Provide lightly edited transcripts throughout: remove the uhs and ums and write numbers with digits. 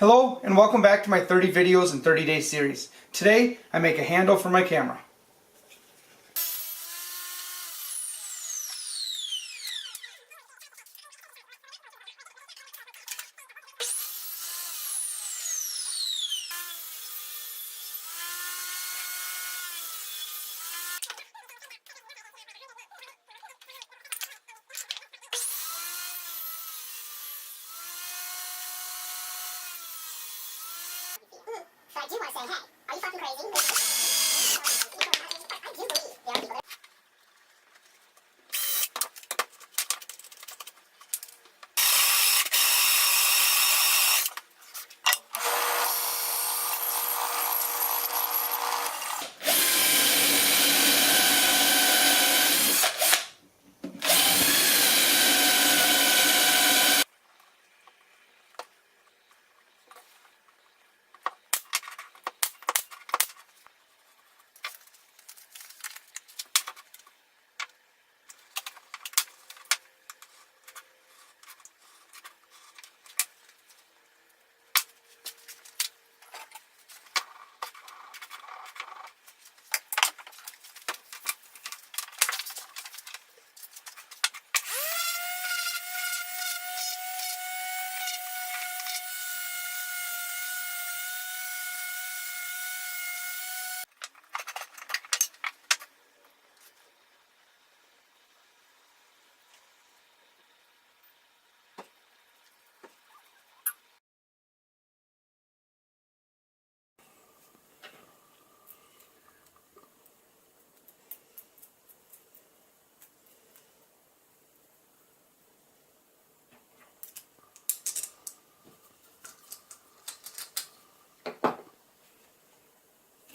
Hello and welcome back to my 30 videos in 30 day series. Today I make a handle for my camera. So I do want to say, hey, are you fucking crazy? I do believe there are people that...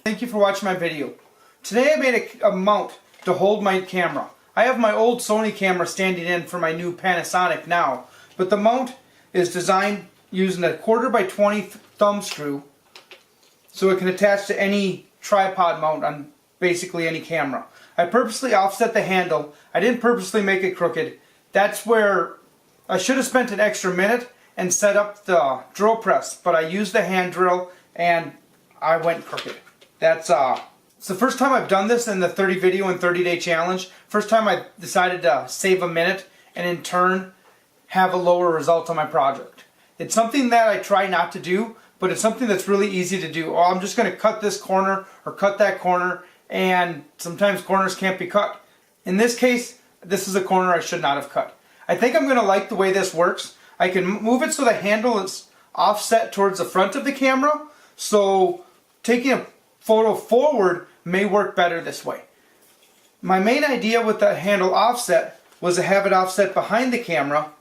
Thank you for watching my video. Today I made a mount to hold my camera. I have my old Sony camera standing in for my new Panasonic now, but the mount is designed using a 1/4x20 thumb screw so it can attach to any tripod mount on basically any camera. I purposely offset the handle. I didn't purposely make it crooked. That's where I should have spent an extra minute and set up the drill press, but I used the hand drill and I went crooked. It's the first time I've done this in the 30 video and 30 day challenge. First time I decided to save a minute and in turn have a lower result on my project. It's something that I try not to do, but it's something that's really easy to do. Oh, I'm just going to cut this corner or cut that corner, and sometimes corners can't be cut. In this case, this is a corner I should not have cut. I think I'm going to like the way this works. I can move it so the handle is offset towards the front of the camera, so taking a photo forward may work better this way. My main idea with the handle offset was to have it offset behind the camera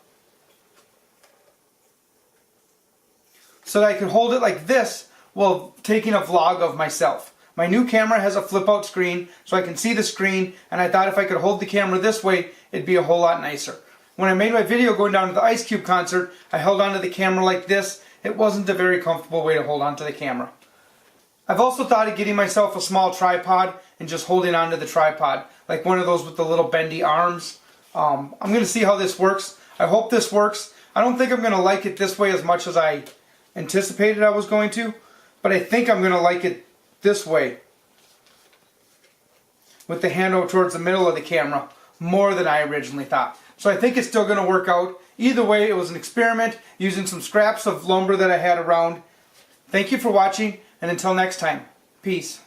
so that I could hold it like this while taking a vlog of myself. My new camera has a flip out screen so I can see the screen, and I thought if I could hold the camera this way it'd be a whole lot nicer. When I made my video going down to the Ice Cube concert, I held onto the camera like this. It wasn't a very comfortable way to hold onto the camera. I've also thought of getting myself a small tripod and just holding onto the tripod, like one of those with the little bendy arms. I'm going to see how this works. I hope this works. I don't think I'm going to like it this way as much as I anticipated I was going to, but I think I'm going to like it this way, with the handle towards the middle of the camera, more than I originally thought. So I think it's still going to work out. Either way, it was an experiment using some scraps of lumber that I had around. Thank you for watching. And until next time, peace.